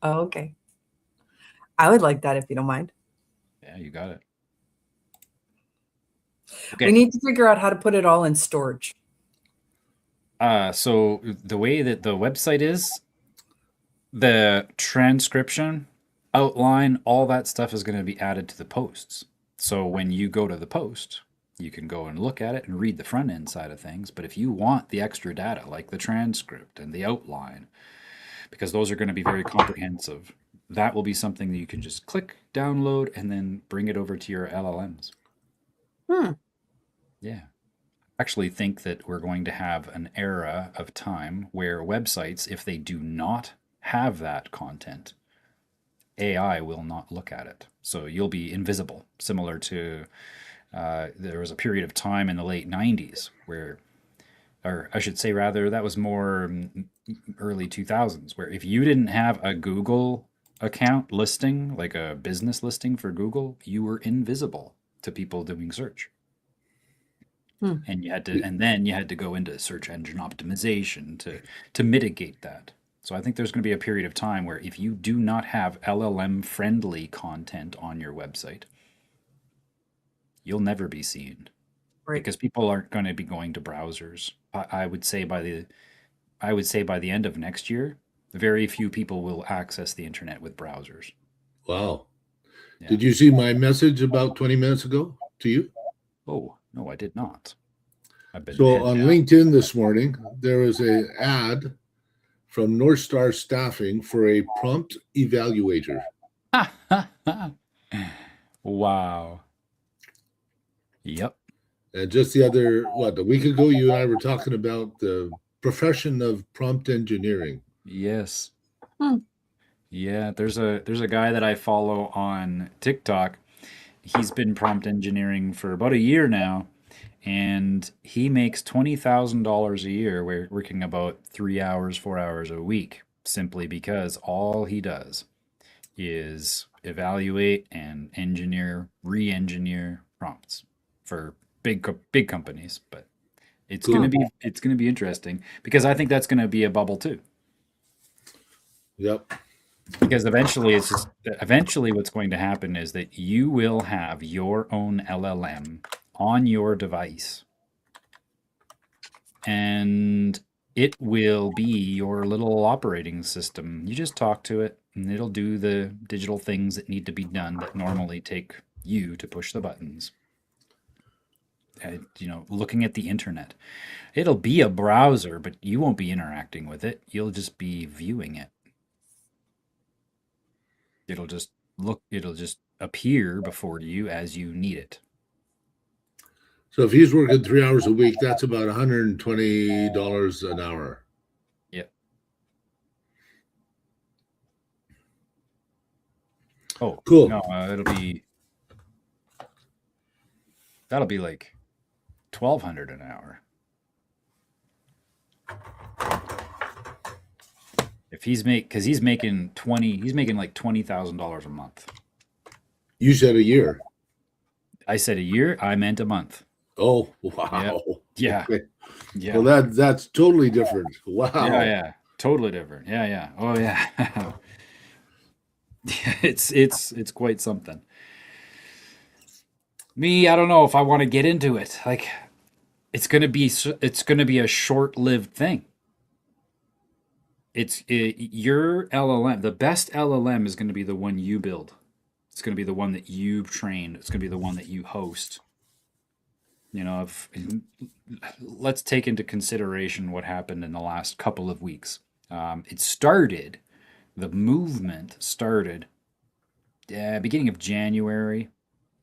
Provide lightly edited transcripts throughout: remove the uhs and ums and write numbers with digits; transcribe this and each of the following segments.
Oh, okay. I would like that if you don't mind. Yeah, you got it. We Okay. need to figure out how to put it all in storage. So the way that the website is, the transcription, outline, all that stuff is going to be added to the posts. So when you go to the post, you can go and look at it and read the front end side of things. But if you want the extra data, like the transcript and the outline, because those are going to be very comprehensive, that will be something that you can just click, download, and then bring it over to your LLMs. Hmm. Yeah. Actually think that we're going to have an era of time where websites, if they do not have that content, AI will not look at it. So you'll be invisible, similar to there was a period of time in the late 90s where, or I should say, rather, that was more early 2000s, where if you didn't have a Google account listing, like a business listing for Google, you were invisible to people doing search. Hmm. And then you had to go into search engine optimization to mitigate that. So I think there's going to be a period of time where if you do not have LLM friendly content on your website, you'll never be seen Right. because people aren't going to be going to browsers. I would say by the end of next year, very few people will access the internet with browsers. Wow. Yeah. Did you see my message about 20 minutes ago to you? Oh, no, I did not. I've been So head on LinkedIn this morning, there was an ad from North Star Staffing for a prompt evaluator. down. Wow. Yep. And just the other, what, a week ago, you and I were talking about the profession of prompt engineering. Yes. Hmm. Yeah, there's a guy that I follow on TikTok. He's been prompt engineering for about a year now, and he makes $20,000 a year, working about 3 hours, 4 hours a week, simply because all he does is evaluate and re-engineer prompts for big companies. But Cool. it's gonna be interesting because I think that's gonna be a bubble too. Yep. Because eventually what's going to happen is that you will have your own LLM on your device, and it will be your little operating system. You just talk to it and it'll do the digital things that need to be done that normally take you to push the buttons. Looking at the internet, it'll be a browser, but you won't be interacting with it. You'll just be viewing it. It'll just appear before you as you need it. So if he's working 3 hours a week, that's about $120 an hour. Yeah. Oh, Cool. no, that'll be like 1,200 an hour. If because he's making like $20,000 a month. You said a year. I said a year, I meant a month. Oh, Yeah. wow. Yeah. Okay. Well, Yeah. that's totally different. Yeah, Wow. yeah. Totally different. Yeah, yeah. Oh yeah. It's quite something. Me, I don't know if I want to get into it. Like it's going to be a short-lived thing. Your LLM, the best LLM is going to be the one you build. It's going to be the one that you've trained. It's going to be the one that you host. If let's take into consideration what happened in the last couple of weeks. The movement started beginning of January.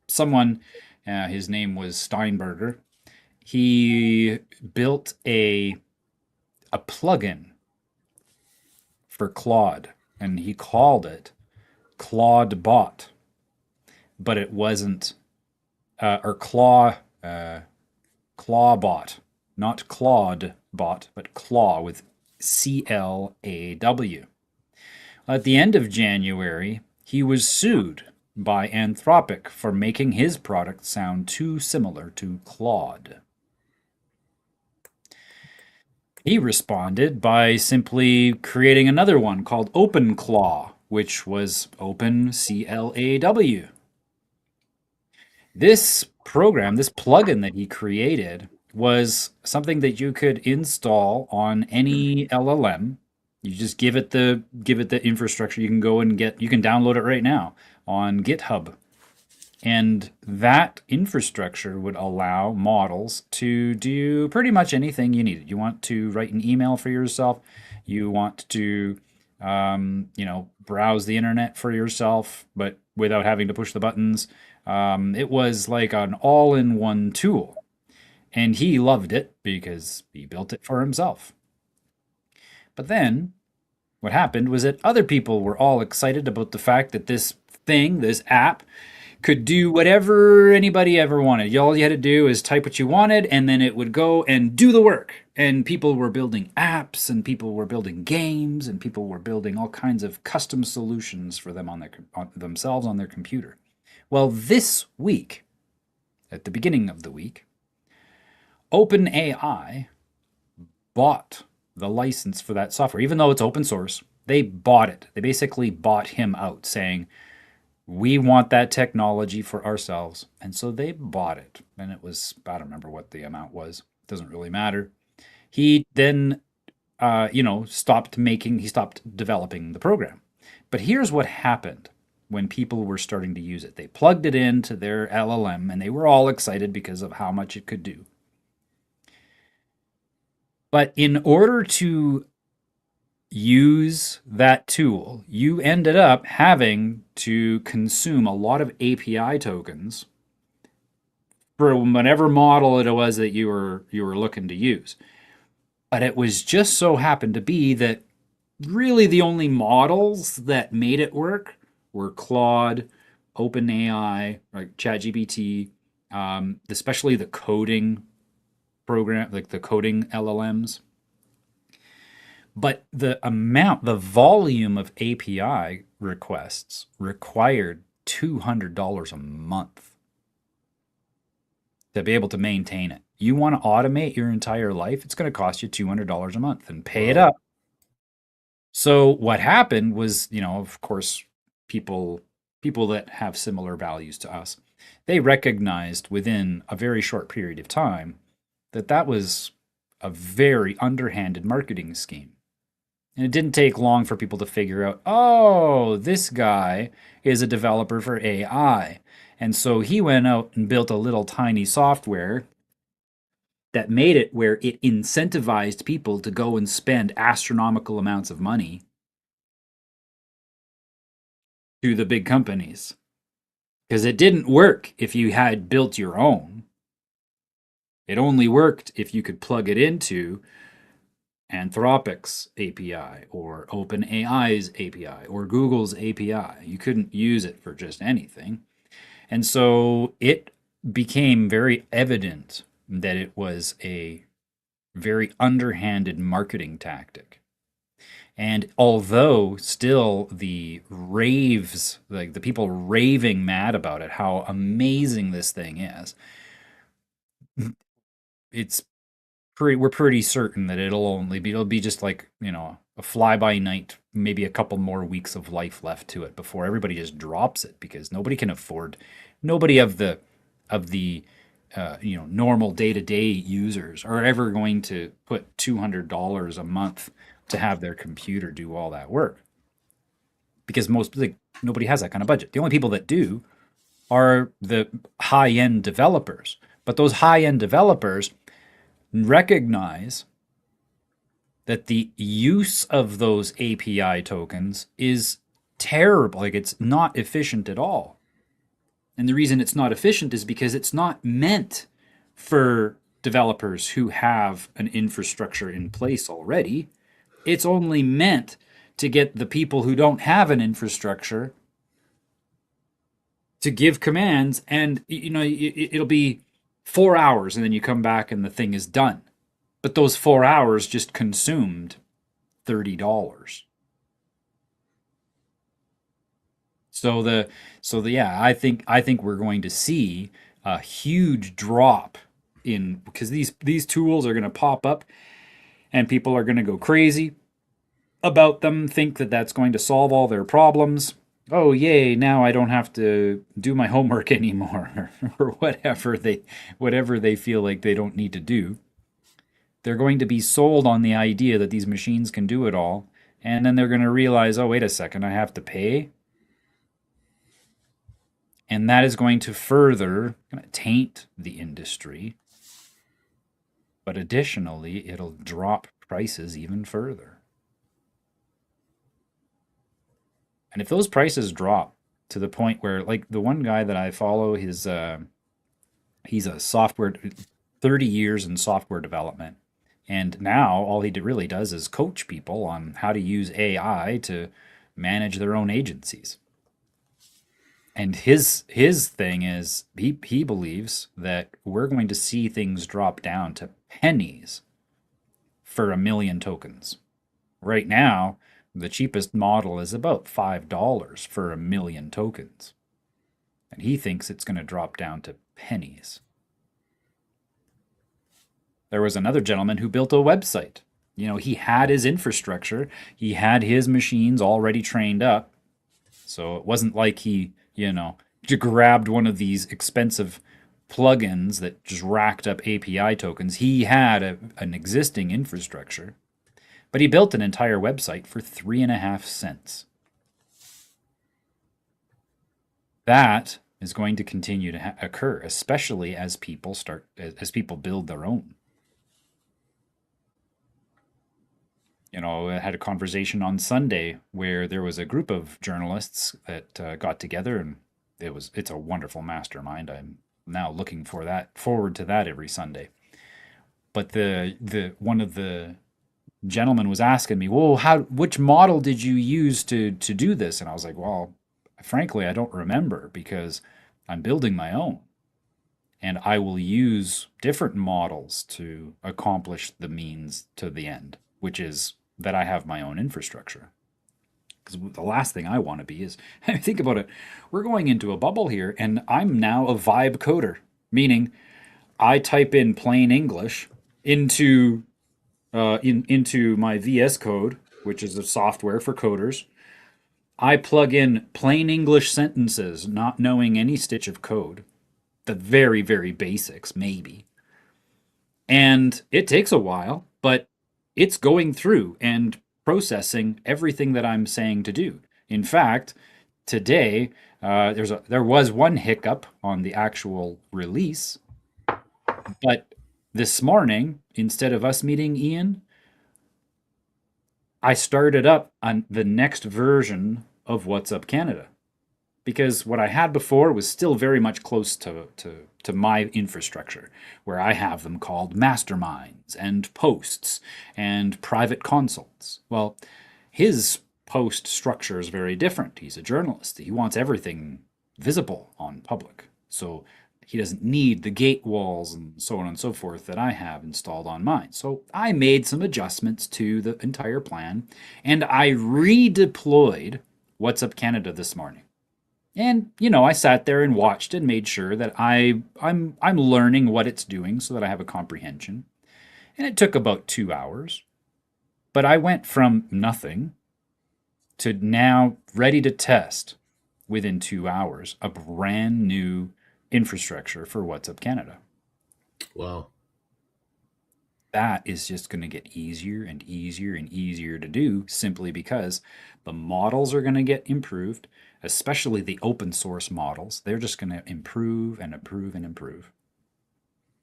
Someone, his name was Steinberger. He built a plugin for Claude, and he called it Claude Bot, but it wasn't or Clawbot, not Claude Bot, but Claw with CLAW. At the end of January, he was sued by Anthropic for making his product sound too similar to Claude. He responded by simply creating another one called OpenClaw, which was OpenCLAW. This program, this plugin that he created, was something that you could install on any LLM. You just give it the infrastructure. You can go and you can download it right now on GitHub. And that infrastructure would allow models to do pretty much anything you need. You want to write an email for yourself. You want to, browse the internet for yourself, but without having to push the buttons. It was like an all-in-one tool. And he loved it because he built it for himself. But then what happened was that other people were all excited about the fact that this app, could do whatever anybody ever wanted. All you had to do is type what you wanted, and then it would go and do the work. And people were building apps, and people were building games, and people were building all kinds of custom solutions for them on their computer. Well, this week, at the beginning of the week, OpenAI bought the license for that software. Even though it's open source, they bought it. They basically bought him out, saying, we want that technology for ourselves. And so they bought it. And it was, I don't remember what the amount was. It doesn't really matter. He then, stopped developing the program. But here's what happened when people were starting to use it. They plugged it into their LLM, and they were all excited because of how much it could do. But in order to use that tool, you ended up having to consume a lot of API tokens for whatever model it was that you were looking to use. But it was just so happened to be that really the only models that made it work were Claude, OpenAI, like ChatGPT, especially the coding program, like the coding LLMs. But the volume of API requests required $200 a month to be able to maintain it. You want to automate your entire life, it's going to cost you $200 a month, and pay it up. So what happened was, of course, people that have similar values to us, they recognized within a very short period of time that was a very underhanded marketing scheme. And it didn't take long for people to figure out, oh, this guy is a developer for AI. And so he went out and built a little tiny software that made it where it incentivized people to go and spend astronomical amounts of money to the big companies. Because it didn't work if you had built your own. It only worked if you could plug it into Anthropic's API or OpenAI's API or Google's API. You couldn't use it for just anything. And so it became very evident that it was a very underhanded marketing tactic. And although still the raves, like the people raving mad about it, how amazing this thing is, we're pretty certain that it'll be just like, a fly-by-night, maybe a couple more weeks of life left to it before everybody just drops it, because nobody of the normal day-to-day users are ever going to put $200 a month to have their computer do all that work, because nobody has that kind of budget. The only people that do are the high-end developers, but those high-end developers recognize that the use of those API tokens is terrible. Like, it's not efficient at all. And the reason it's not efficient is because it's not meant for developers who have an infrastructure in place already. It's only meant to get the people who don't have an infrastructure to give commands, and it'll be 4 hours, and then you come back and the thing is done. But those 4 hours just consumed $30. I think we're going to see a huge drop because these tools are going to pop up, and people are going to go crazy. about them, think that that's going to solve all their problems. Oh, yay, now I don't have to do my homework anymore, or whatever they feel like they don't need to do. They're going to be sold on the idea that these machines can do it all, and then they're going to realize, oh, wait a second, I have to pay. And that is going to further taint the industry. But additionally, it'll drop prices even further. And if those prices drop to the point where, like the one guy that I follow, he's a software, 30 years in software development. And now all he really does is coach people on how to use AI to manage their own agencies. And his thing is he believes that we're going to see things drop down to pennies for 1 million tokens. Right now, the cheapest model is about $5 for 1 million tokens. And he thinks it's going to drop down to pennies. There was another gentleman who built a website. You know, he had his infrastructure. He had his machines already trained up. So it wasn't like he, grabbed one of these expensive plugins that just racked up API tokens. He had an existing infrastructure, but he built an entire website for 3.5 cents. That is going to continue to occur, especially as people build their own. I had a conversation on Sunday where there was a group of journalists that got together, and it's a wonderful mastermind. I'm now looking forward to that every Sunday. But one of the gentlemen was asking me, well, which model did you use to do this? And I was like, well, frankly, I don't remember, because I'm building my own. And I will use different models to accomplish the means to the end, which is that I have my own infrastructure. Because the last thing I want to be is, think about it, we're going into a bubble here, and I'm now a vibe coder, meaning I type in plain English into my VS Code, which is a software for coders. I plug in plain English sentences, not knowing any stitch of code, the very, very basics, maybe. And it takes a while, but it's going through and processing everything that I'm saying to do. In fact, today, there was one hiccup on the actual release, but this morning, instead of us meeting Ian, I started up on the next version of WhatsUp Canada, because what I had before was still very much close to my infrastructure, where I have them called masterminds and posts and private consults. Well, his post structure is very different. He's a journalist. He wants everything visible on public. So he doesn't need the gate walls and so on and so forth that I have installed on mine. So I made some adjustments to the entire plan, and I redeployed WhatsUp Canada this morning. And, I sat there and watched and made sure that I'm learning what it's doing so that I have a comprehension. And it took about 2 hours. But I went from nothing to now ready to test within 2 hours a brand new infrastructure for WhatsUp Canada. Wow. That is just going to get easier and easier and easier to do, simply because the models are going to get improved, especially the open source models. They're just going to improve and improve and improve.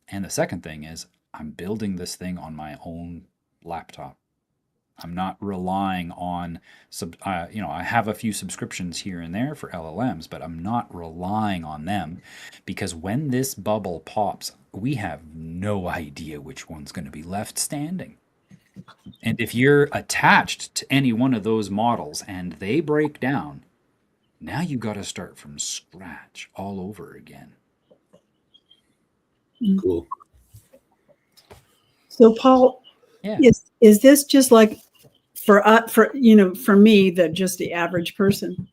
And the second thing is, I'm building this thing on my own laptop. I'm not relying on, I have a few subscriptions here and there for LLMs, but I'm not relying on them, because when this bubble pops, we have no idea which one's going to be left standing. And if you're attached to any one of those models and they break down, now you got to start from scratch all over again. Cool. So, Paul, Yeah. is this just like for me, just the average person,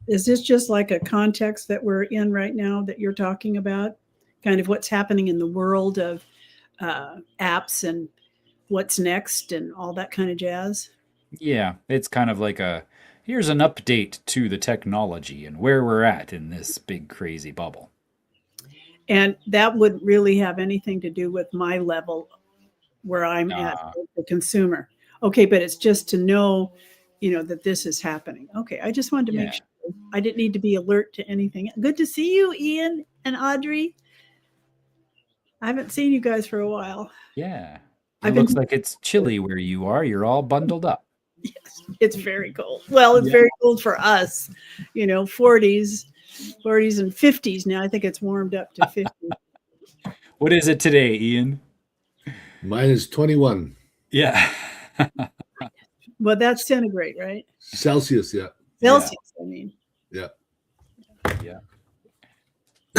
is this just like a context that we're in right now that you're talking about, kind of what's happening in the world of apps and what's next and all that kind of jazz? Yeah, it's kind of like here's an update to the technology and where we're at in this big crazy bubble. And that wouldn't really have anything to do with my level where I'm at as the consumer. Okay, but it's just to know, that this is happening. Okay, I just wanted to make Yeah. sure I didn't need to be alert to anything. Good to see you, Ian and Audrey. I haven't seen you guys for a while. Yeah. It I've been- looks like it's chilly where you are. You're all bundled up. Yes, it's very cold. Well, it's Yeah. very cold for us, 40s and 50s. Now I think it's warmed up to 50. What is it today, Ian? Minus 21 Yeah. Well, that's centigrade, right? Celsius. Yeah. Celsius, I mean. Yeah. Yeah.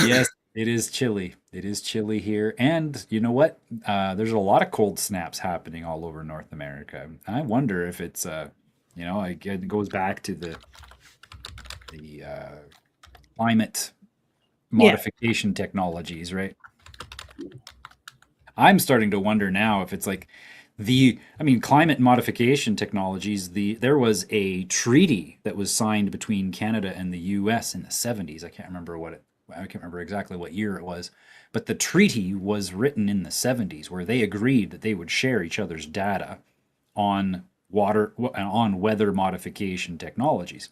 Yes, it is chilly. It is chilly here. And you know what? There's a lot of cold snaps happening all over North America. I wonder if it's, it goes back to the climate modification technologies, right? I'm starting to wonder now if it's like climate modification technologies, there was a treaty that was signed between Canada and the US in the 70s. I can't remember exactly what year it was, but the treaty was written in the 70s where they agreed that they would share each other's data on weather modification technologies.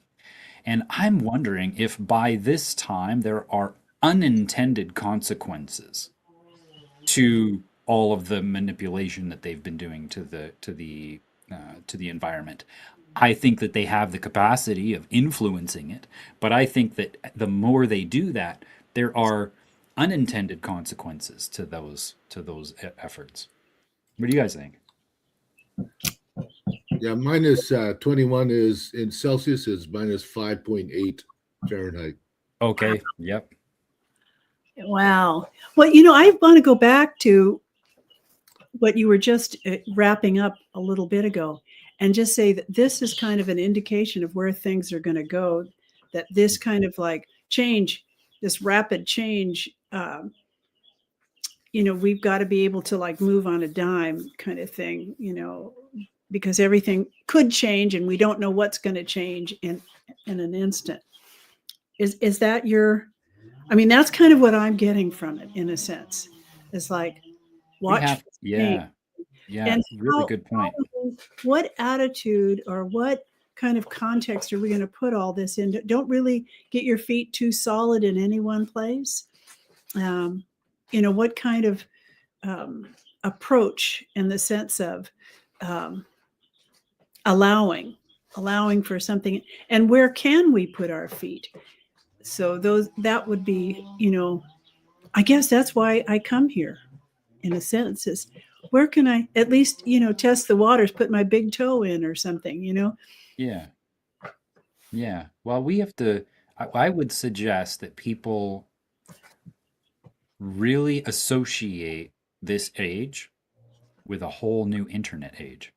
And I'm wondering if by this time there are unintended consequences to all of the manipulation that they've been doing to the environment. I think that they have the capacity of influencing it, but I think that the more they do that, there are unintended consequences to those efforts. What do you guys think? Yeah, minus 21 is in Celsius is minus 5.8 Fahrenheit. Okay. Yep. Wow. Well, I want to go back to what you were just wrapping up a little bit ago and just say that this is kind of an indication of where things are going to go, that this kind of like change, this rapid change, we've got to be able to like move on a dime kind of thing, because everything could change and we don't know what's going to change in an instant. Is that that's kind of what I'm getting from it in a sense. It's like, watch. Yeah. And really good point. What attitude or what kind of context are we going to put all this in? Don't really get your feet too solid in any one place. What kind of approach in the sense of allowing for something, and where can we put our feet? So that would be, I guess that's why I come here in a sense, is where can I at least, test the waters, put my big toe in or something, Yeah. Yeah. Well, we have to, I would suggest that people really associate this age with a whole new internet age.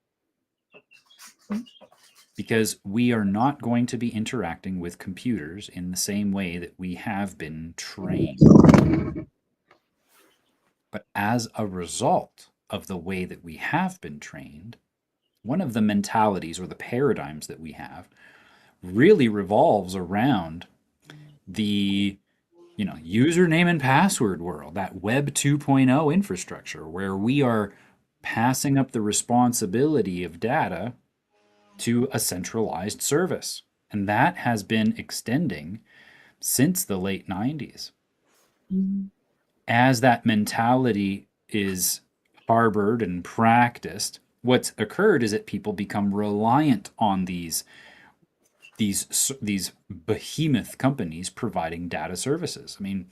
Because we are not going to be interacting with computers in the same way that we have been trained. But as a result of the way that we have been trained, one of the mentalities or the paradigms that we have really revolves around the username and password world, that Web 2.0 infrastructure, where we are passing up the responsibility of data to a centralized service. And that has been extending since the late 90s. Mm-hmm. As that mentality is harbored and practiced, what's occurred is that people become reliant on these behemoth companies providing data services. I mean,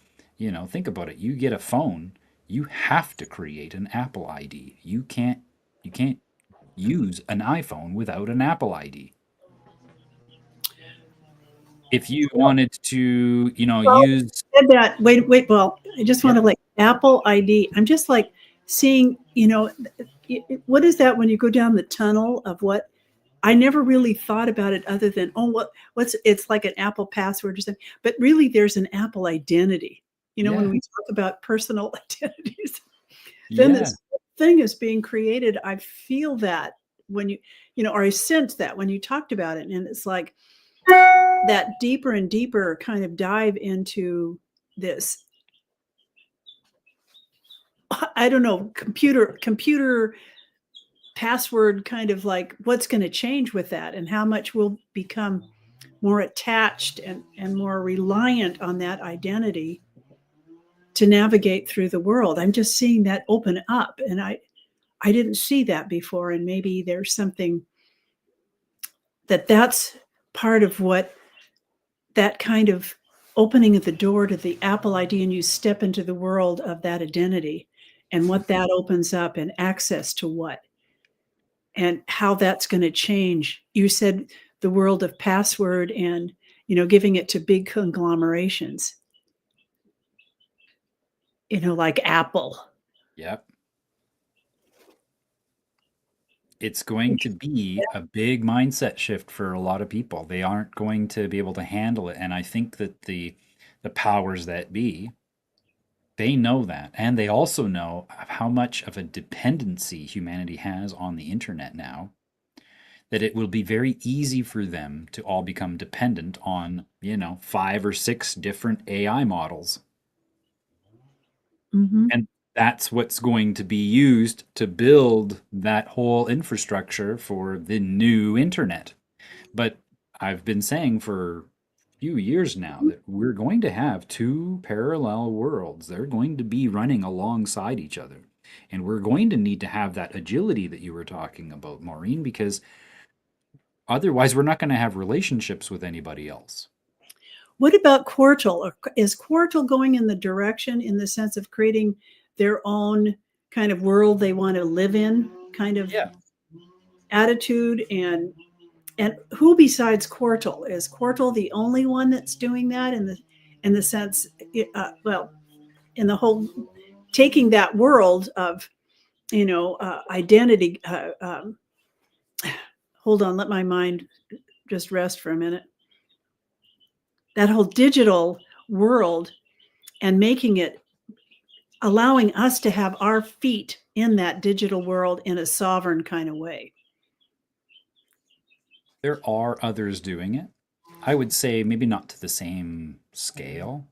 think about it. You get a phone, you have to create an Apple ID. You can't use an iPhone without an Apple ID. If you wanted to, use that. Wait. Well, I just want to like Apple ID. I'm just like seeing, what is that when you go down the tunnel of what? I never really thought about it other than, what's it's like an Apple password or something. But really, there's an Apple identity. When we talk about personal identities, then this thing is being created. I feel that when you know, or I sensed that when you talked about it, and it's like that deeper and deeper kind of dive into this, I don't know, computer password, kind of like what's going to change with that, and how much we'll become more attached and more reliant on that identity to navigate through the world. I'm just seeing that open up, and I didn't see that before. And maybe there's something that's part of what that kind of opening of the door to the Apple ID, and you step into the world of that identity and what that opens up, and access to what, and how that's going to change. You said the world of password, and, you know, giving it to big conglomerations, you know, like Apple. Yep. It's going to be a big mindset shift for a lot of people. They aren't going to be able to handle it. And I think that the powers that be, they know that. And they also know how much of a dependency humanity has on the internet now, that it will be very easy for them to all become dependent on, 5 or 6 different AI models. Mm-hmm. And that's what's going to be used to build that whole infrastructure for the new internet. But I've been saying for a few years now that we're going to have 2 parallel worlds. They're going to be running alongside each other. And we're going to need to have that agility that you were talking about, Maureen, because otherwise we're not going to have relationships with anybody else. What about Quartal? Is Quartal going in the direction, in the sense of creating their own kind of world they want to live in, kind of attitude? And who besides Quartal? Is Quartal the only one that's doing that in the sense, well, in the whole, taking that world of, identity? Hold on, let my mind just rest for a minute. That whole digital world, and making it, allowing us to have our feet in that digital world in a sovereign kind of way. There are others doing it. I would say maybe not to the same scale.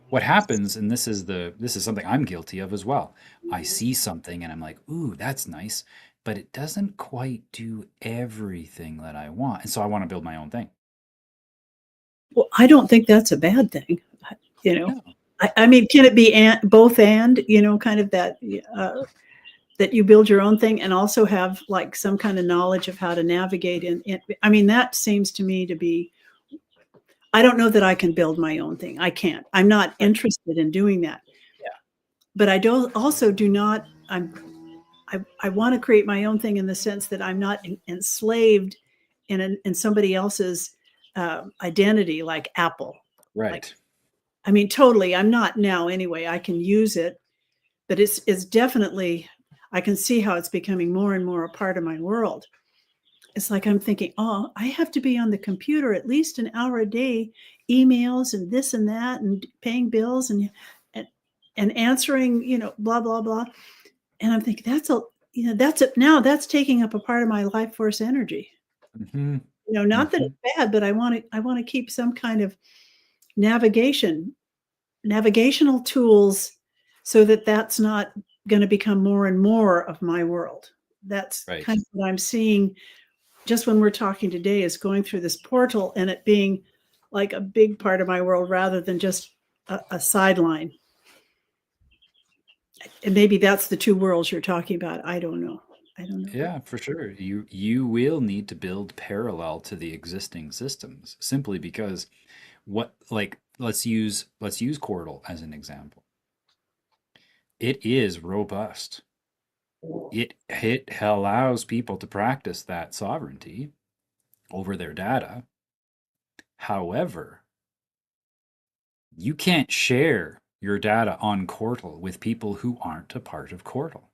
What happens, and this is something I'm guilty of as well. I see something and I'm like, ooh, that's nice, but it doesn't quite do everything that I want. And so I want to build my own thing. Well, I don't think that's a bad thing. No. I mean, can it be both and, kind of that, that you build your own thing and also have like some kind of knowledge of how to navigate in? I mean, that seems to me to be, I don't know that I can build my own thing. I can't. I'm not interested in doing that. Yeah. But I want to create my own thing in the sense that I'm not enslaved in somebody else's identity, like Apple. Right. Like, I mean, totally. I'm not now anyway. I can use it, but it's definitely, I can see how it's becoming more and more a part of my world. It's like I'm thinking, oh, I have to be on the computer at least an hour a day, emails and this and that, and paying bills and answering, blah, blah, blah. And I'm thinking that's taking up a part of my life force energy. Mm-hmm. Not that it's bad, but I want to keep some kind of navigational tools so that that's not going to become more and more of my world. That's right. Kind of what I'm seeing just when we're talking today, is going through this portal and it being like a big part of my world rather than just a sideline. And maybe that's the 2 worlds you're talking about. I don't know. Yeah, for sure. You will need to build parallel to the existing systems, simply because let's use Quartal as an example. It is robust. It allows people to practice that sovereignty over their data. However, you can't share your data on Quartal with people who aren't a part of Quartal.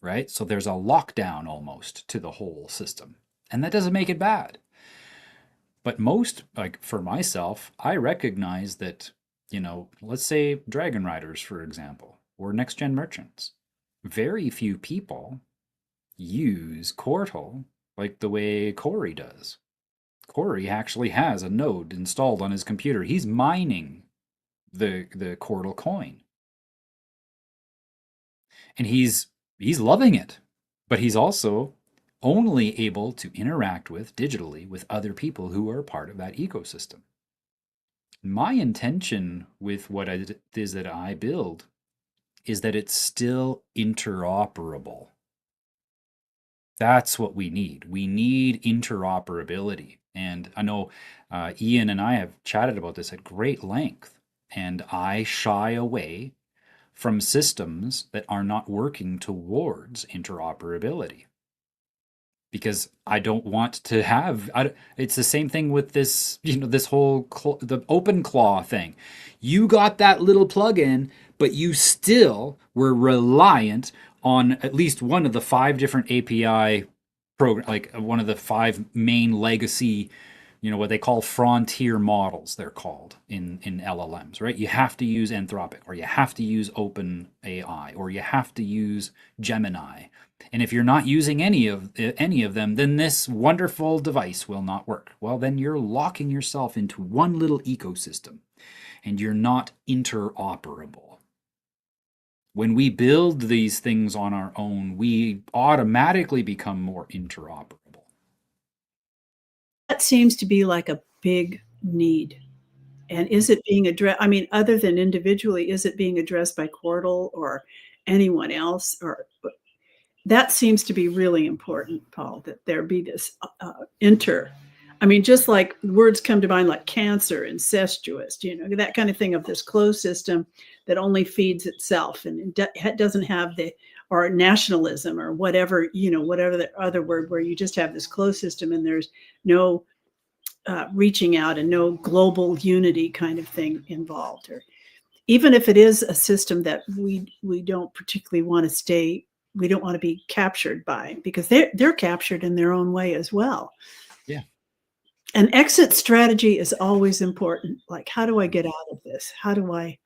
Right? So there's a lockdown almost to the whole system. And that doesn't make it bad. But most, like for myself, I recognize that, let's say Dragon Riders, for example, or Next Gen Merchants. Very few people use Quartal like the way Corey does. Corey actually has a node installed on his computer. He's mining the Quartal coin. And he's loving it. But he's also only able to interact with digitally with other people who are part of that ecosystem. My intention with what it is that I build is that it's still interoperable. That's what we need. We need interoperability. And I know Ian and I have chatted about this at great length, and I shy away from systems that are not working towards interoperability because I don't want to have. It's the same thing with this, this whole the OpenClaw thing. You got that little plugin, but you still were reliant on at least one of the 5 different API program, like one of the 5 main legacy, what they call frontier models, they're called in LLMs, right? You have to use Anthropic, or you have to use OpenAI, or you have to use Gemini. And if you're not using any of them, then this wonderful device will not work. Well, then you're locking yourself into one little ecosystem, and you're not interoperable. When we build these things on our own, we automatically become more interoperable. That seems to be like a big need. And is it being addressed? I mean, other than individually, is it being addressed by Quartal or anyone else? Or that seems to be really important, Paul, that there be this I mean, just like words come to mind like cancer, incestuous, that kind of thing of this closed system that only feeds itself and it doesn't have or nationalism or whatever, whatever the other word, where you just have this closed system and there's no reaching out and no global unity kind of thing involved. Or even if it is a system that we don't particularly want to we don't want to be captured by, because they're captured in their own way as well. Yeah. An exit strategy is always important. Like, how do I get out of this? How do I,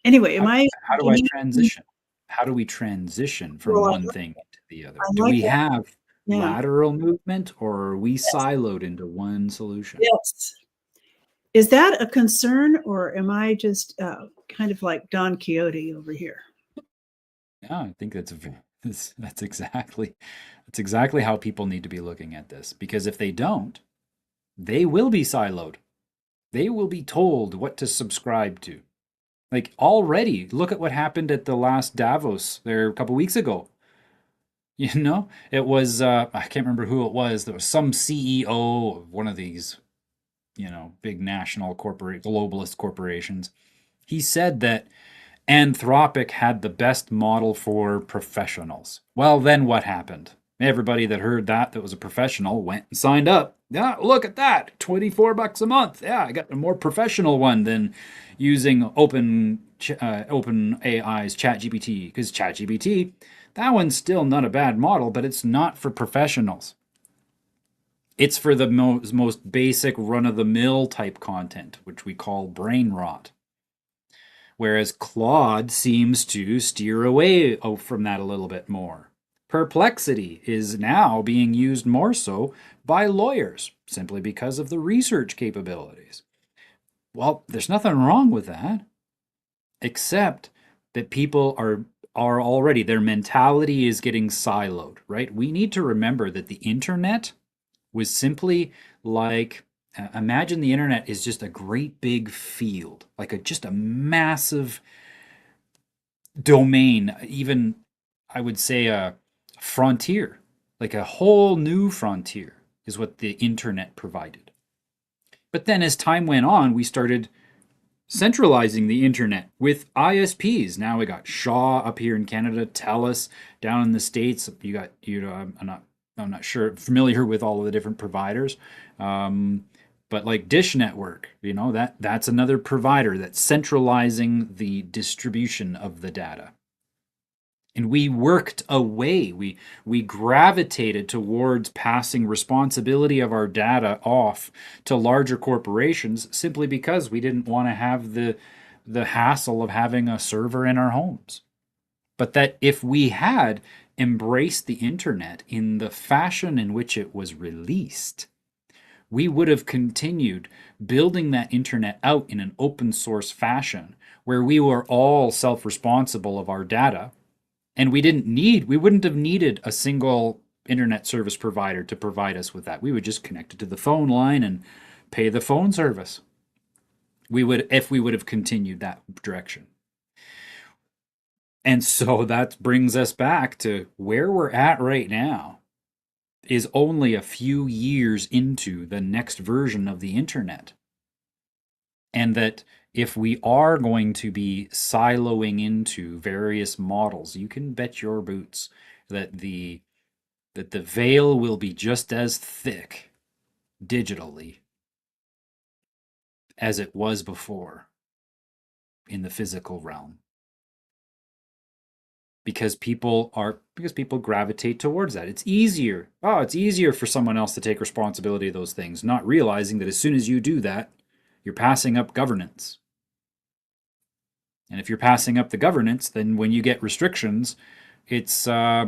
anyway, how do I transition? How do we transition from one thing to the other? Do we have lateral movement, or are we siloed into one solution? Yes. Is that a concern, or am I just kind of like Don Quixote over here? Yeah, I think that's exactly how people need to be looking at this, because if they don't, they will be siloed. They will be told what to subscribe to. Like, already, look at what happened at the last Davos there a couple weeks ago. It was, I can't remember who it was. There was some CEO of one of these, big national globalist corporations. He said that Anthropic had the best model for professionals. Well, then what happened? Everybody that heard that was a professional went and signed up. Yeah, look at that, $24 a month. Yeah, I got a more professional one than using OpenAI's ChatGPT, because ChatGPT, that one's still not a bad model, but it's not for professionals. It's for the most basic run-of-the-mill type content, which we call brain rot. Whereas Claude seems to steer away from that a little bit more. Perplexity is now being used more so by lawyers, simply because of the research capabilities. Well, there's nothing wrong with that, except that people are already, their mentality is getting siloed, right? We need to remember that the internet was simply like, imagine the internet is just a great big field, like just a massive domain, even I would say a frontier, like a whole new frontier is what the internet provided. But then as time went on, we started centralizing the internet with ISPs. Now we got Shaw up here in Canada, TELUS down in the States. You got, I'm not sure, familiar with all of the different providers. But like Dish Network, that's another provider that's centralizing the distribution of the data. And we worked away. We gravitated towards passing responsibility of our data off to larger corporations simply because we didn't want to have the hassle of having a server in our homes. But that if we had embraced the internet in the fashion in which it was released, we would have continued building that internet out in an open source fashion where we were all self-responsible of our data, and we wouldn't have needed a single internet service provider to provide us with that. We would just connect it to the phone line and pay the phone service. If we would have continued that direction. And so that brings us back to where we're at right now is only a few years into the next version of the internet. And that if we are going to be siloing into various models, you can bet your boots that the veil will be just as thick digitally as it was before in the physical realm. Because people gravitate towards that. It's easier. It's easier for someone else to take responsibility of those things, not realizing that as soon as you do that, you're passing up governance. And if you're passing up the governance, then when you get restrictions, it's I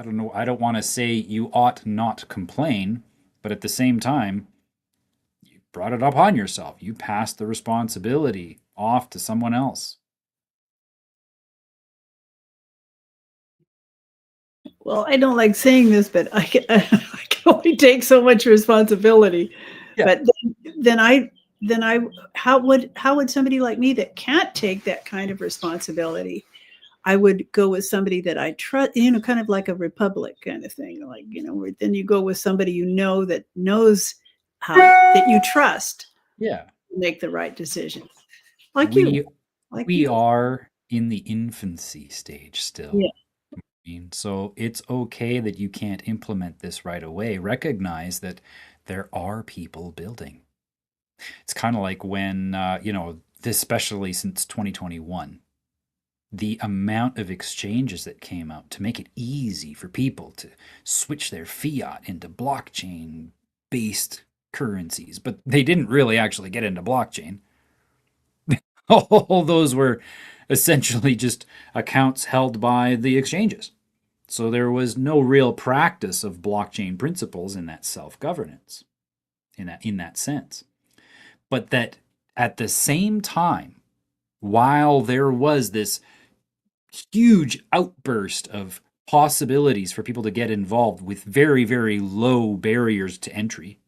don't know, I don't want to say you ought not complain, but at the same time, you brought it upon yourself. You passed the responsibility off to someone else. Well, I don't like saying this, but I can only take so much responsibility. Yeah. But then how would somebody like me that can't take that kind of responsibility? I would go with somebody that I trust, kind of like a republic kind of thing. Like, where then you go with somebody that knows how that you trust. Yeah. To make the right decision. We are in the infancy stage still. Yeah. So it's okay that you can't implement this right away. Recognize that there are people building. It's kind of like when, especially since 2021, the amount of exchanges that came out to make it easy for people to switch their fiat into blockchain-based currencies. But they didn't really actually get into blockchain. All those were essentially just accounts held by the exchanges. So there was no real practice of blockchain principles in that self-governance, in that sense. But that at the same time, while there was this huge outburst of possibilities for people to get involved with very, very low barriers to entry,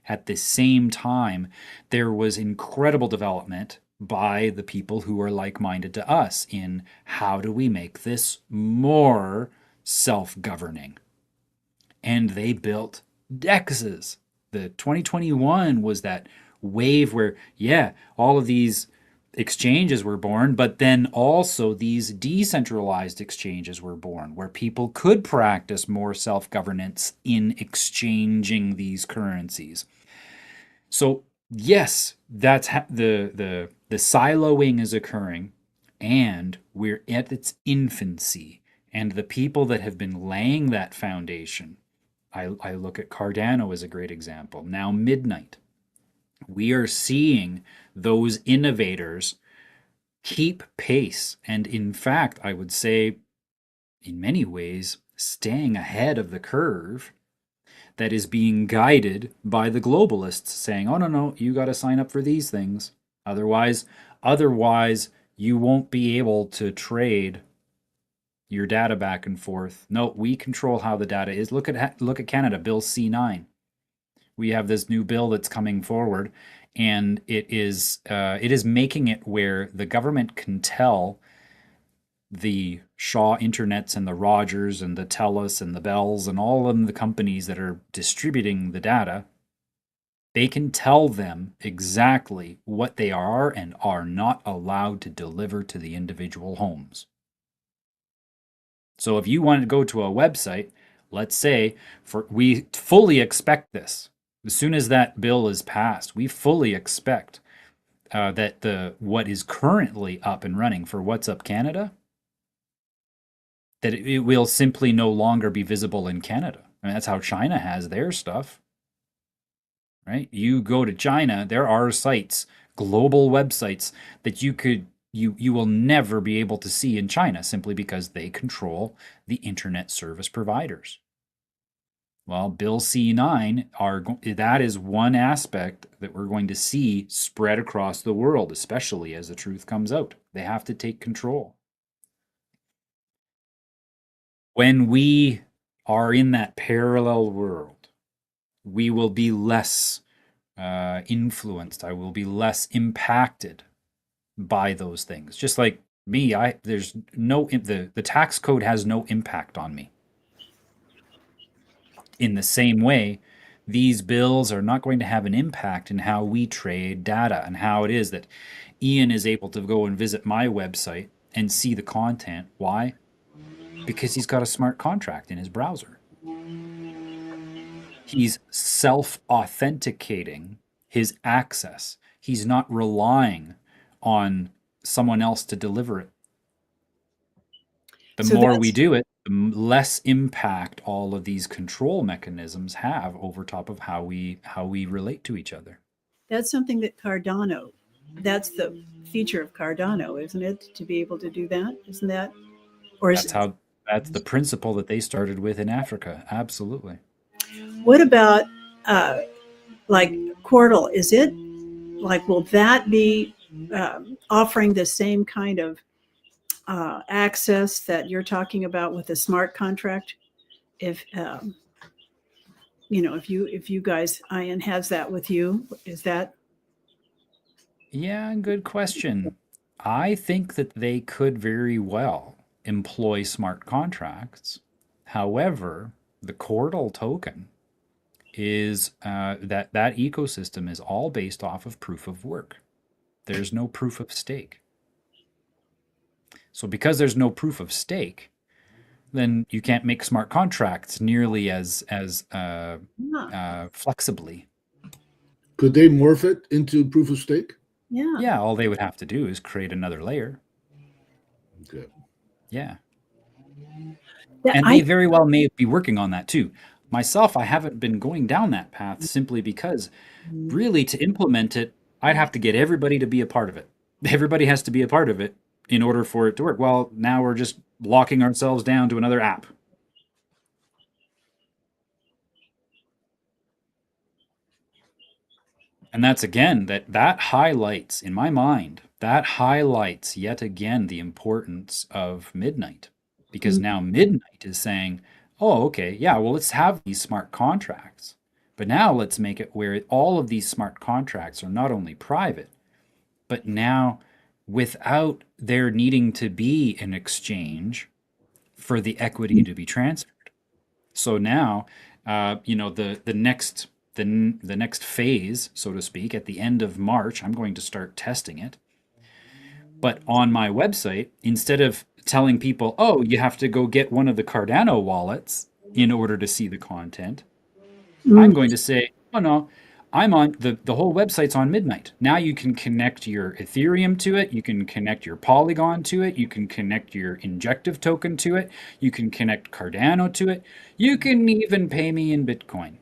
at the same time, there was incredible development by the people who are like-minded to us in how do we make this more self-governing. And they built DEXs. The 2021 was that wave where, all of these exchanges were born, but then also these decentralized exchanges were born where people could practice more self-governance in exchanging these currencies. So yes, that's the siloing is occurring, and we're at its infancy. And the people that have been laying that foundation, I look at Cardano as a great example. Now Midnight. We are seeing those innovators keep pace. And in fact, I would say, in many ways, staying ahead of the curve that is being guided by the globalists saying, oh, no, you got to sign up for these things. Otherwise, you won't be able to trade your data back and forth. No, we control how the data is. Look at Canada, Bill C9. We have this new bill that's coming forward, and it is making it where the government can tell the Shaw Internets and the Rogers and the TELUS and the Bells and all of the companies that are distributing the data, they can tell them exactly what they are and are not allowed to deliver to the individual homes. So if you want to go to a website, let's say, we fully expect this. As soon as that bill is passed, we fully expect that what is currently up and running for WhatsUp Canada, that it will simply no longer be visible in Canada. I mean, that's how China has their stuff, right? You go to China, there are sites, global websites that you could you will never be able to see in China simply because they control the internet service providers. Well, Bill C9 that is one aspect that we're going to see spread across the world, especially as the truth comes out. They have to take control. When we are in that parallel world, we will be less influenced. I will be impacted by those things. Just like me, the tax code has no impact on me. In the same way, these bills are not going to have an impact in how we trade data and how it is that Ian is able to go and visit my website and see the content. Why? Because he's got a smart contract in his browser. He's self-authenticating his access. He's not relying on someone else to deliver it. The more we do it, the less impact all of these control mechanisms have over top of how we relate to each other. That's something that Cardano, that's the feature of Cardano, isn't it? To be able to do that, isn't that? Or is that's the principle that they started with in Africa. Absolutely. What about like Quartal? Is it like, will that be offering the same kind of access that you're talking about with the smart contract? If if you guys, Ian, has that with you, is that? Yeah, good question. I think that they could very well employ smart contracts. However, the Quartal token is that ecosystem is all based off of proof of work. There's no proof of stake. So because there's no proof of stake, then you can't make smart contracts nearly as flexibly. Could they morph it into proof of stake? Yeah. Yeah, all they would have to do is create another layer. Okay. Yeah. And they very well may be working on that too. Myself, I haven't been going down that path simply because really to implement it, I'd have to get everybody to be a part of it. Everybody has to be a part of it in order for it to work. Well, now we're just locking ourselves down to another app. And that's again, that highlights, in my mind, that highlights yet again the importance of Midnight. Because now Midnight is saying, oh, okay, yeah, well, let's have these smart contracts. But now let's make it where all of these smart contracts are not only private, but now without there needing to be an exchange for the equity to be transferred. So now, the next phase, so to speak, at the end of March, I'm going to start testing it. But on my website, instead of telling people, oh, you have to go get one of the Cardano wallets in order to see the content, I'm going to say, oh no, I'm on the whole website's on Midnight. Now you can connect your Ethereum to it. You can connect your Polygon to it. You can connect your Injective token to it. You can connect Cardano to it. You can even pay me in Bitcoin.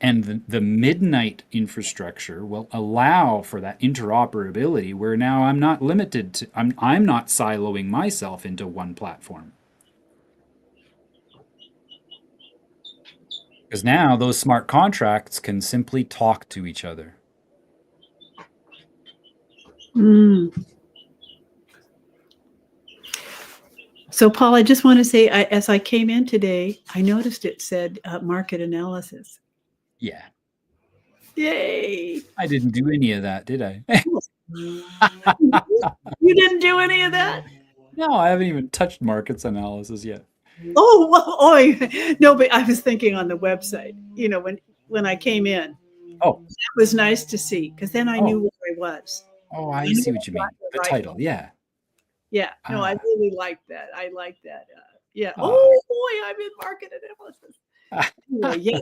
And the Midnight infrastructure will allow for that interoperability where now I'm not limited to, I'm not siloing myself into one platform. Because now those smart contracts can simply talk to each other. So, Paul, I just want to say, as I came in today, I noticed it said market analysis. Yeah. Yay. I didn't do any of that, did I? You didn't do any of that? No, I haven't even touched markets analysis yet. No, but I was thinking on the website, when I came in. Oh. It was nice to see, because then I knew where I was. Oh, I see what you mean. The title, yeah. Yeah, no, I really liked that. I like that. Yeah. Oh boy, I'm in market analysis. Anyway, yeah.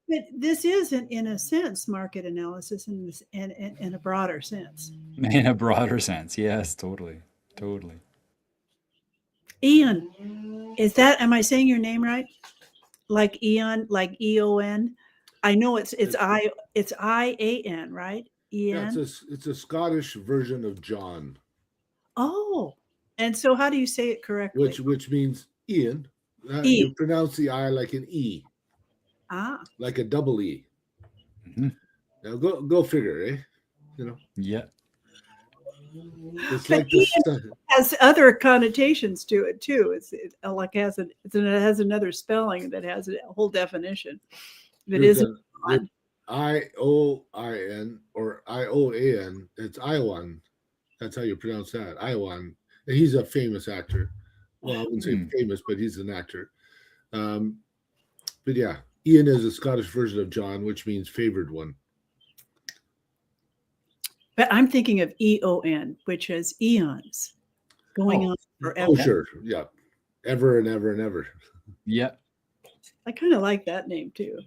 But this is, in a sense, market analysis in a broader sense. In a broader sense, yes, totally. Ian, am I saying your name right? Like Ian, like EON? I know it's IAN, right? Ian. Yeah, it's a Scottish version of John. Oh, and so how do you say it correctly? which means Ian. E. You pronounce the I like an E, Ah, like a double E. Mhm. Now go figure, eh? You know, Yeah. it's but like this. has other connotations to it too. It like has it has another spelling that has a whole definition. That There's isn't on. IOIN or IOAN. It's Iowan. That's how you pronounce that. Iowan. And he's a famous actor. Well, I wouldn't say Hmm. famous, but he's an actor. But yeah, Ian is a Scottish version of John, which means favored one. But I'm thinking of EON, which is eons going on forever. Oh, sure. Yeah. Ever and ever and ever. Yeah. I kind of like that name too.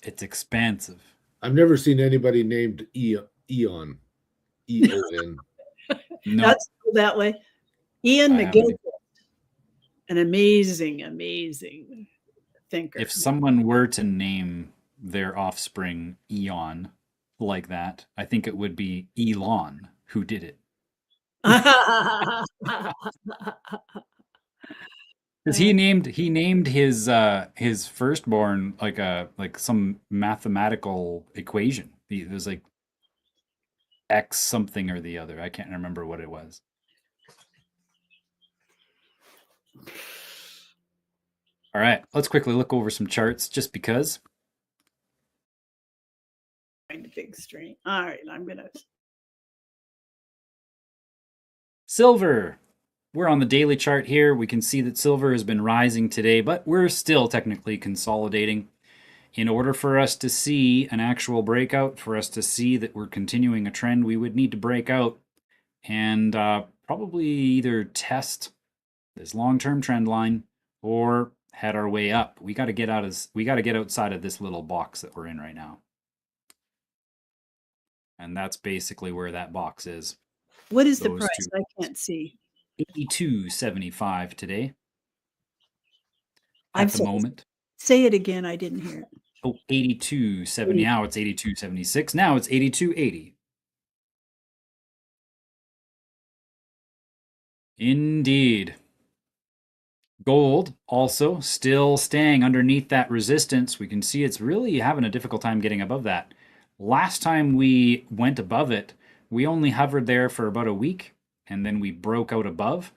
It's expansive. I've never seen anybody named Eon. EON. No, That's that way. Ian I haven't. McGill, an amazing thinker. If someone were to name their offspring Eon like that, I think it would be Elon who did it. Because he named his firstborn like some mathematical equation. It was like X something or the other. I can't remember what it was. All right, let's quickly look over some charts just because. Find a big string. All right, I'm gonna. Silver. We're on the daily chart here. We can see that silver has been rising today, but we're still technically consolidating. In order for us to see an actual breakout, for us to see that we're continuing a trend, we would need to break out and probably either test this long-term trend line or head our way up. We got to get outside of this little box that we're in right now. And that's basically where that box is. What is the Those price? two. I can't see. 82.75 today. I'm At the sorry. moment. Say it again. I didn't hear it. Oh, 82.70. Now it's 82.76. Now it's 82.80. Indeed. Gold also still staying underneath that resistance. We can see it's really having a difficult time getting above that. Last time we went above it, we only hovered there for about a week, and then we broke out above.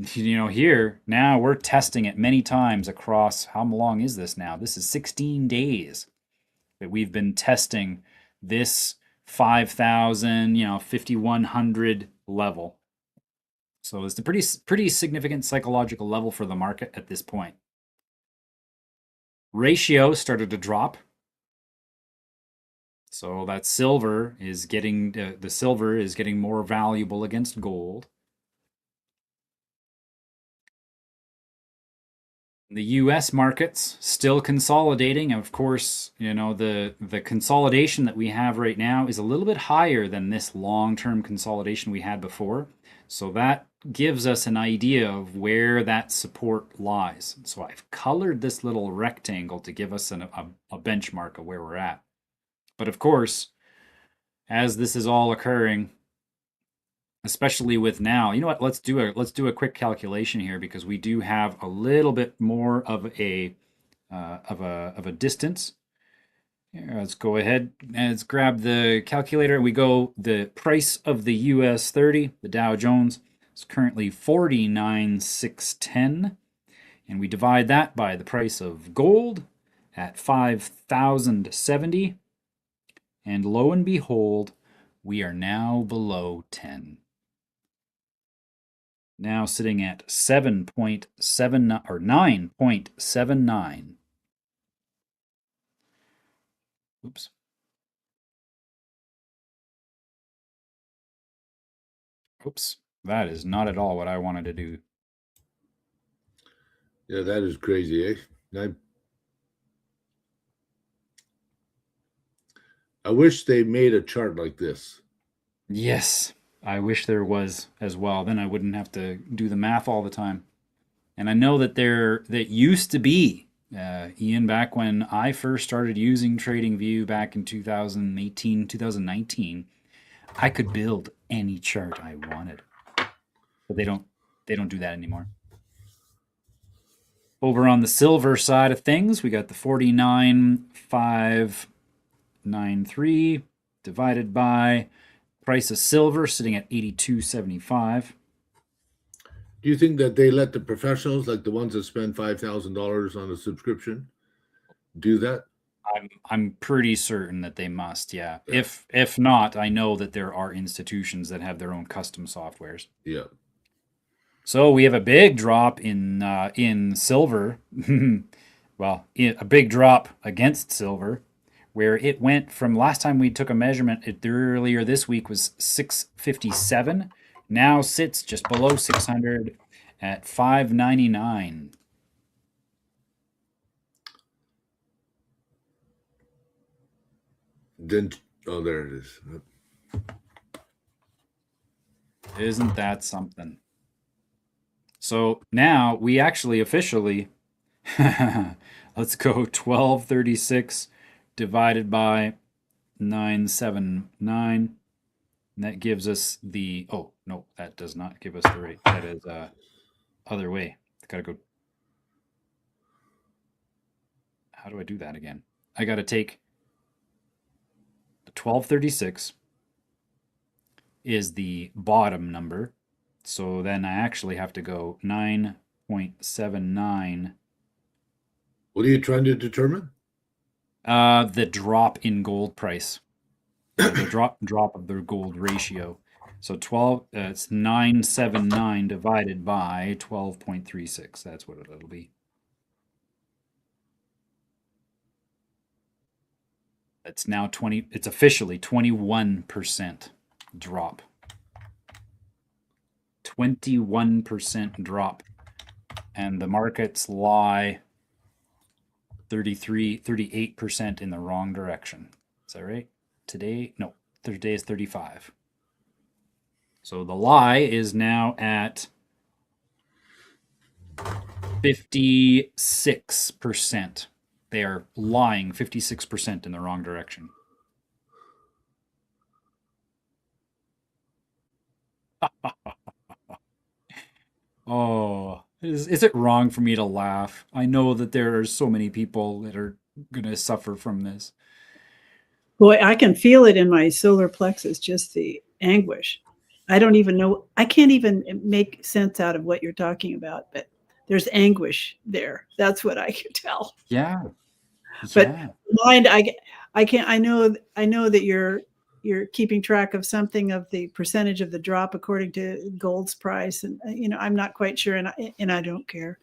Here, now we're testing it many times across, how long is this now? This is 16 days that we've been testing this 5,000, 5,100 level. So it's a pretty significant psychological level for the market at this point. Ratio started to drop. So that silver is getting more valuable against gold. The US markets still consolidating. Of course, the consolidation that we have right now is a little bit higher than this long-term consolidation we had before. So that gives us an idea of where that support lies. So I've colored this little rectangle to give us a benchmark of where we're at. But of course, as this is all occurring, especially with now, you know what? Let's do a quick calculation here because we do have a little bit more of a distance. Here, let's go ahead and let's grab the calculator. We go the price of the US 30, the Dow Jones, is currently 49,610, and we divide that by the price of gold at 5,070, and lo and behold, we are now below 10. Now sitting at 7.79 or 9.79. Oops. Oops. That is not at all what I wanted to do. Yeah, that is crazy, eh? I wish they made a chart like this. Yes, I wish there was as well. Then I wouldn't have to do the math all the time. And I know that that used to be Ian, back when I first started using TradingView back in 2018, 2019, I could build any chart I wanted. But they don't do that anymore. Over on the silver side of things, we got the 49,593 divided by price of silver sitting at 82.75. Do you think that they let the professionals, like the ones that spend $5,000 on a subscription, do that? I'm pretty certain that they must, yeah. If not, I know that there are institutions that have their own custom softwares. Yeah. So we have a big drop in silver. Well, a big drop against silver, where it went from last time we took a measurement earlier this week was 657. Now sits just below 600 at 599. Then, oh, there it is. Isn't that something? So now we actually officially, let's go 1236 divided by 979. And that gives us the, oh, no, that does not give us the rate. That is other way. Got to go. How do I do that again? I got to take the 1236 is the bottom number. So then I actually have to go 9.79. What are you trying to determine? The drop in gold price. The drop of the gold ratio. So it's 979 divided by 12.36. That's what it'll be. It's now it's officially 21% drop. 21% drop. And the markets lie 38% in the wrong direction. Is that right? Today? No, today is 35. So the lie is now at 56%. They are lying 56% in the wrong direction. Oh, is it wrong for me to laugh? I know that there are so many people that are going to suffer from this. Boy, I can feel it in my solar plexus, just the anguish. I don't even know. I can't even make sense out of what you're talking about, but there's anguish there. That's what I can tell. Yeah. But mind, I can't. I know that you're keeping track of something of the percentage of the drop according to gold's price, and I'm not quite sure, and I don't care.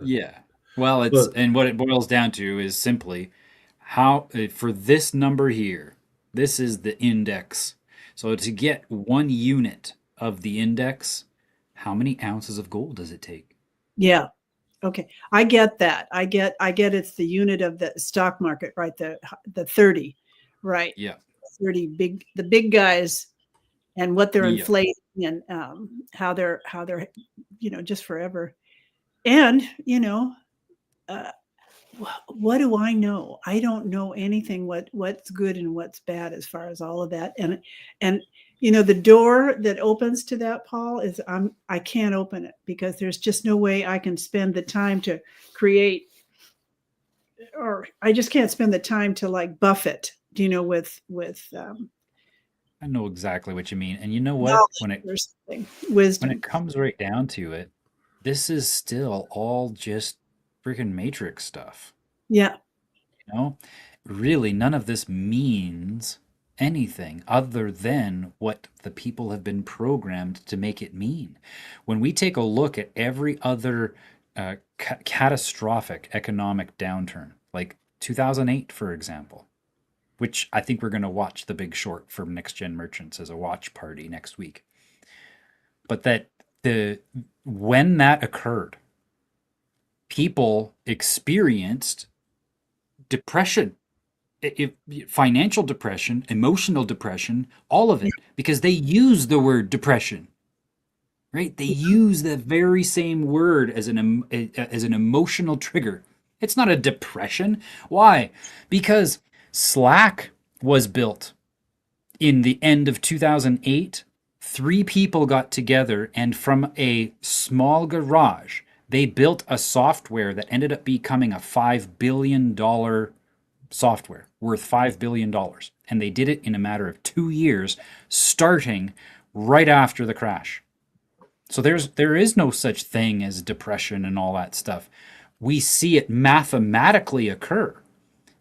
Yeah. Well, and what it boils down to is simply how for this number here, this is the index. So to get 1 unit of the index, how many ounces of gold does it take? Yeah. Okay. I get that. I get it's the unit of the stock market, right? The 30, right? Yeah. 30 the big guys and what they're inflating and how they're just forever. And what do I know? I don't know anything what's good and what's bad as far as all of that. And the door that opens to that, Paul, is I can't open it because there's just no way I can spend the time to create, or I just can't spend the time to like buff it, with I know exactly what you mean. And you know what? Wisdom. When it comes right down to it, this is still all just freaking matrix stuff. Yeah. Really none of this means anything other than what the people have been programmed to make it mean. When we take a look at every other catastrophic economic downturn, like 2008, for example, which I think we're going to watch The Big Short from Next Gen Merchants as a watch party next week. But that when that occurred, people experienced depression, financial depression, emotional depression, all of it, because they use the word depression. right? They use the very same word as an emotional trigger. It's not a depression. Why? Because Slack was built in the end of 2008. 3 people got together, and from a small garage, they built a software that ended up becoming a $5 billion software worth $5 billion. And they did it in a matter of 2 years, starting right after the crash. So there is no such thing as depression and all that stuff. We see it mathematically occur,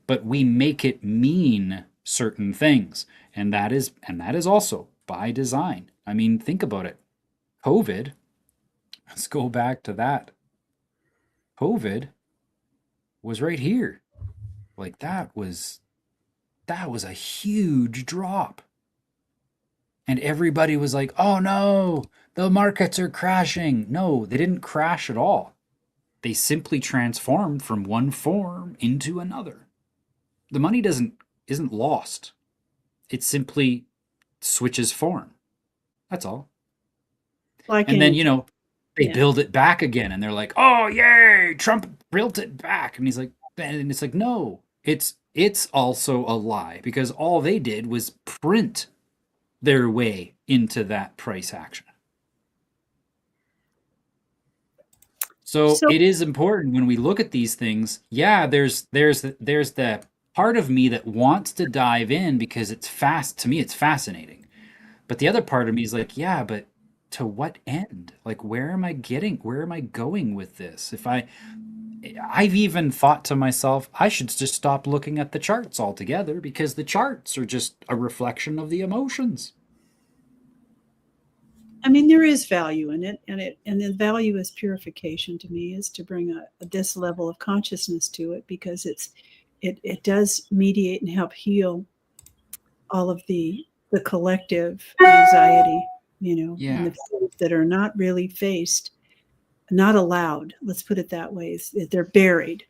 but we make it mean certain things. And that is also by design. I mean, think about it. COVID, let's go back to that. COVID was right here. Like that was a huge drop. And everybody was like, "Oh no, the markets are crashing." No, they didn't crash at all. They simply transformed from one form into another. The money isn't lost. It simply switches form. That's all. Like And then, they Yeah. build it back again, and they're like, "Oh, yay, Trump built it back." And he's like, and it's like, no, it's also a lie, because all they did was print their way into that price action. So So- it is important when we look at these things. Yeah, there's the part of me that wants to dive in because it's to me it's fascinating. But the other part of me is like, yeah, but to what end? Like, where am I going with this? I've even thought to myself, I should just stop looking at the charts altogether, because the charts are just a reflection of the emotions. I mean, there is value in it, and the value is purification to me, is to bring this level of consciousness to it, because it does mediate and help heal all of the collective anxiety, Yeah. and the feelings that are not really faced, not allowed. Let's put it that way. They're buried,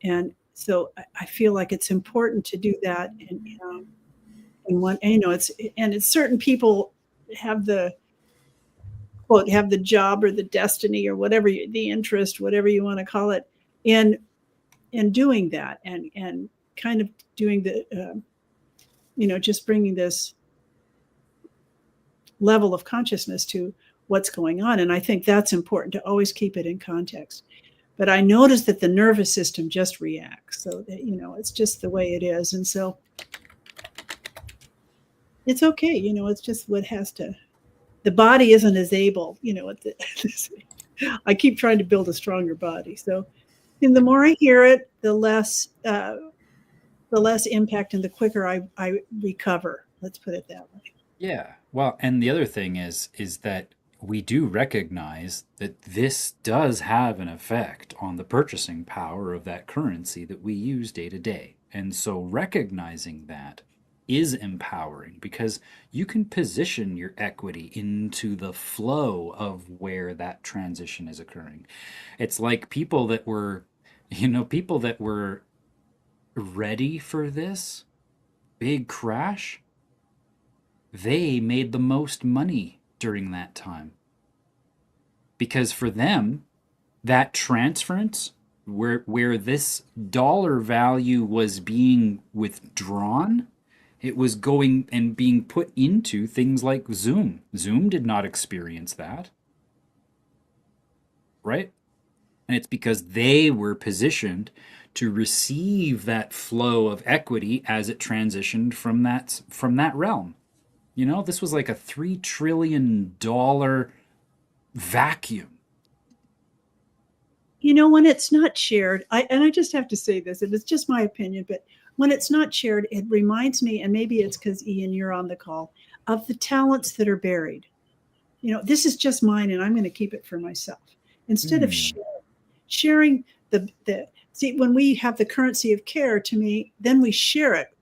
and so I feel like it's important to do that. It's certain people have the quote, have the job or the destiny or whatever, the interest, whatever you want to call it, in doing that, and kind of doing the just bringing this level of consciousness to what's going on. And I think that's important, to always keep it in context. But I noticed that the nervous system just reacts, so that it's just the way it is. And so it's okay, it's just what has to. The body isn't as able, I keep trying to build a stronger body. So, and the more I hear it, the less impact and the quicker I recover. Let's put it that way. Yeah. Well, and the other thing is that we do recognize that this does have an effect on the purchasing power of that currency that we use day to day. And so recognizing that is empowering, because you can position your equity into the flow of where that transition is occurring. It's like people that were ready for this big crash, they made the most money during that time. Because for them, that transference, where this dollar value was being withdrawn, it was going and being put into things like Zoom. Zoom did not experience that, right? And it's because they were positioned to receive that flow of equity as it transitioned from that realm. This was like a $3 trillion vacuum. When it's not shared, I just have to say this, and it's just my opinion, but when it's not shared, it reminds me, and maybe it's because, Ian, you're on the call, of the talents that are buried. This is just mine, and I'm going to keep it for myself. Instead of sharing see, when we have the currency of care, to me, then we share it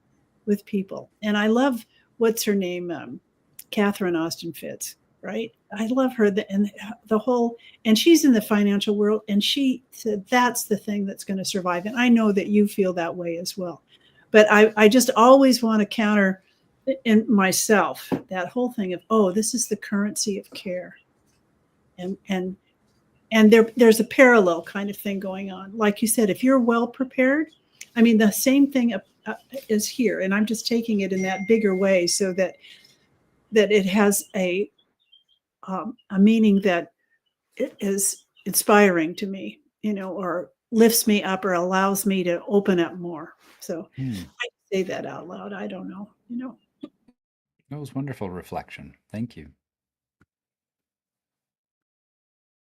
with people. And I love, what's her name? Catherine Austin Fitts, right? I love her, and she's in the financial world, and she said that's the thing that's going to survive. And I know that you feel that way as well. But I just always want to counter in myself that whole thing of, this is the currency of care. and there's a parallel kind of thing going on. Like you said, if you're well prepared, I mean, the same thing is here, and I'm just taking it in that bigger way so that it has a meaning that it is inspiring to me, or lifts me up or allows me to open up more. So I say that out loud. I don't know, That was wonderful reflection. Thank you.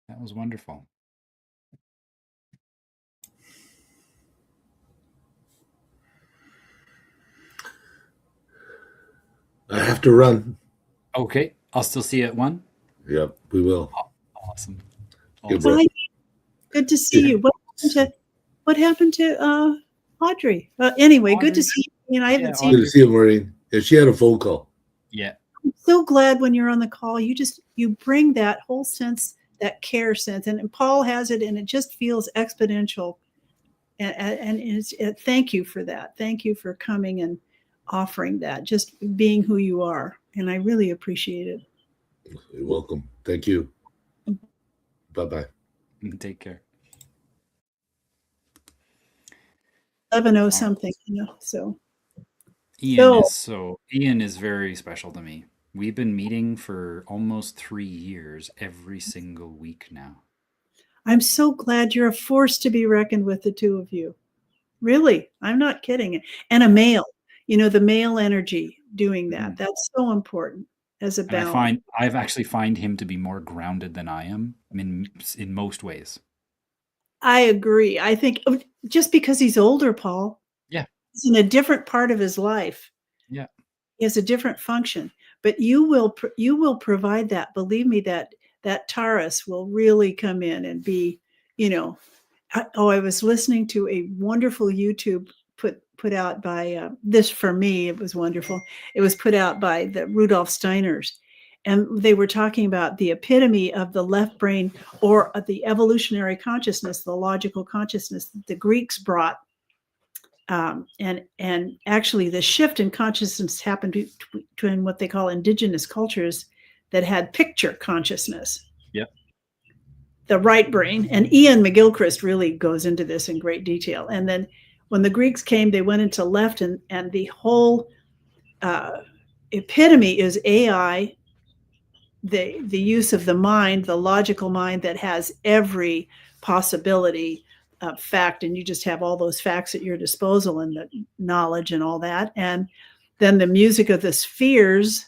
That was wonderful. I have to run. Okay, I'll still see you at 1. Yep, we will. Awesome. Goodbye. Bye. Good to see you. What happened to Audrey? Anyway, good to Audrey. see you. I haven't Yeah, seen Good you. to see you, Maureen. Yeah, she had a phone call. Yeah. I'm so glad when you're on the call, you bring that whole sense, that care sense, and Paul has it, and it just feels exponential. And thank you for that. Thank you for coming and offering that, just being who you are. And I really appreciate it. You're welcome. Thank you. Bye-bye. Take care. 11:00 something, so. Ian is very special to me. We've been meeting for almost 3 years every single week now. I'm so glad you're a force to be reckoned with, the two of you. Really, I'm not kidding. And a male, the male energy doing that. That's so important as a balance. And I've actually find him to be more grounded than I am in most ways. I agree. I think just because he's older, Paul. Yeah. He's in a different part of his life. Yeah. He has a different function, but you will provide that. Believe me, that Taurus will really come in and be, I was listening to a wonderful YouTube put out by this, for me, it was wonderful. It was put out by the Rudolf Steiners, and they were talking about the epitome of the left brain, or the evolutionary consciousness, the logical consciousness that the Greeks brought. And actually the shift in consciousness happened between what they call indigenous cultures that had picture consciousness. Yep. The right brain. And Ian McGilchrist really goes into this in great detail. And then when the Greeks came, they went into left, and the whole epitome is AI, the use of the mind, the logical mind that has every possibility of fact, and you just have all those facts at your disposal, and the knowledge and all that. And then the music of the spheres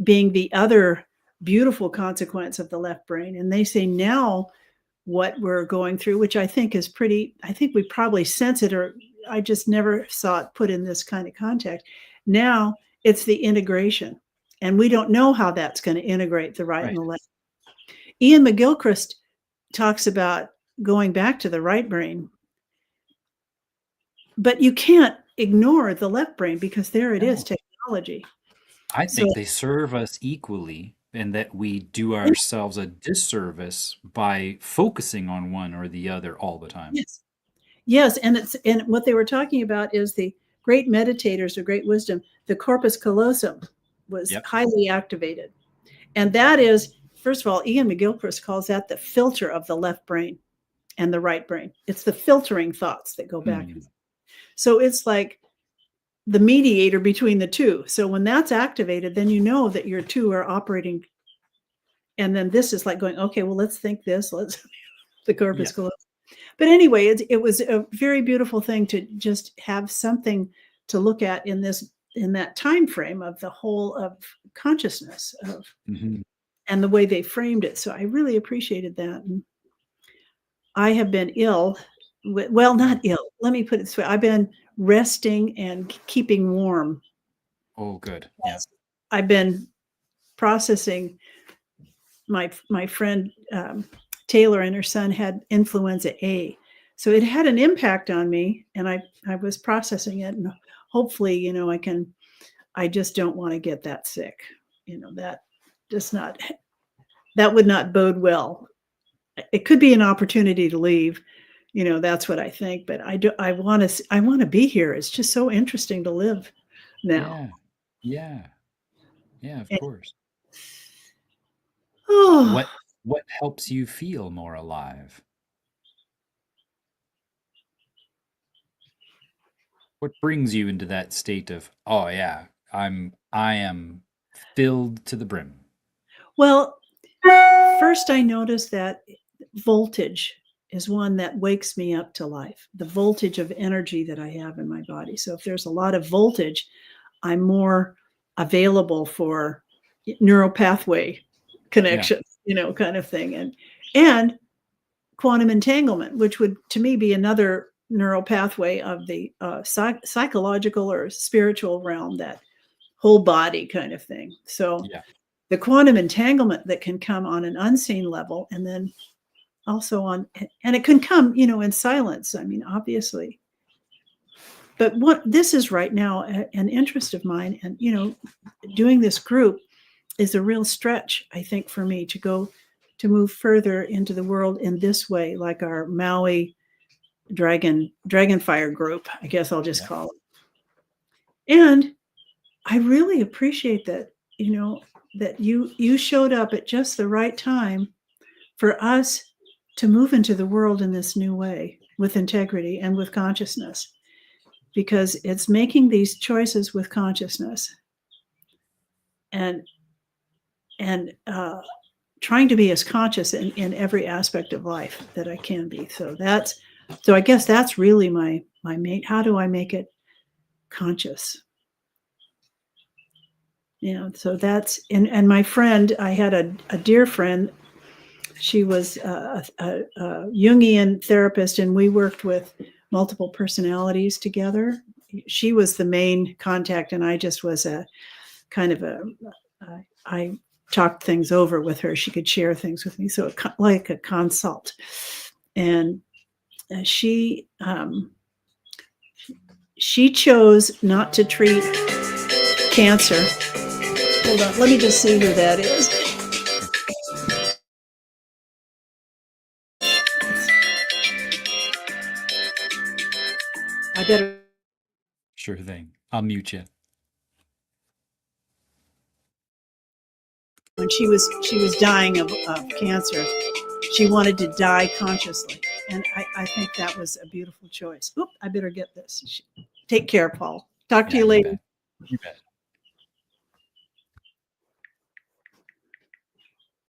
being the other beautiful consequence of the left brain. And they say now what we're going through, which I think is I think we probably sense it, or I just never saw it put in this kind of context. Now it's the integration, and we don't know how that's going to integrate the right and the left. Ian McGilchrist talks about going back to the right brain, but you can't ignore the left brain, because there it is, technology. I think they serve us equally, and that we do ourselves a disservice by focusing on one or the other all the time. Yes. And what they were talking about is the great meditators of great wisdom, the corpus callosum was highly activated. And that is, first of all, Ian McGilchrist calls that the filter of the left brain and the right brain. It's the filtering thoughts that go back. So it's like the mediator between the two. So when that's activated, then you know that your two are operating. And then this is like going, okay, well, let's think this. The corpus callosum. But anyway, it was a very beautiful thing to just have something to look at in that time frame of the whole of consciousness of, and the way they framed it. So I really appreciated that. And I have been ill. Well, not ill. Let me put it this way. I've been resting and keeping warm. Oh, good. Yeah. I've been processing. My friend Taylor and her son had influenza A. So it had an impact on me, and I was processing it, and hopefully, I just don't want to get that sick. That would not bode well. It could be an opportunity to leave. That's what I think, but I want to be here. It's just so interesting to live now. Yeah, of course. Oh, What helps you feel more alive? What brings you into that state of, oh yeah, I am filled to the brim? Well, first I noticed that voltage is one that wakes me up to life, the voltage of energy that I have in my body. So if there's a lot of voltage, I'm more available for neural pathway connections, kind of thing. And quantum entanglement, which would to me be another neural pathway of the psychological or spiritual realm, that whole body kind of thing. So Yeah. the quantum entanglement that can come on an unseen level, and then also and it can come, in silence. I mean, obviously. But what this is right now, an interest of mine, and doing this group is a real stretch, I think, for me to move further into the world in this way, like our Maui Dragonfire group, I guess I'll just call it. And I really appreciate that, that you showed up at just the right time for us to move into the world in this new way with integrity and with consciousness, because it's making these choices with consciousness and trying to be as conscious in every aspect of life that I can be. So I guess that's really my main, how do I make it conscious? So that's, and my friend, I had a dear friend. She was a Jungian therapist, and we worked with multiple personalities together. She was the main contact, and I just was a kind of I talked things over with her. She could share things with me, so like a consult. And she chose not to treat cancer. Hold on, let me just see who that is. I better. Sure thing. I'll mute you. When she was dying of cancer, she wanted to die consciously, and I think that was a beautiful choice. Oop, I better get this. Take care, Paul. Talk to you later. You bet.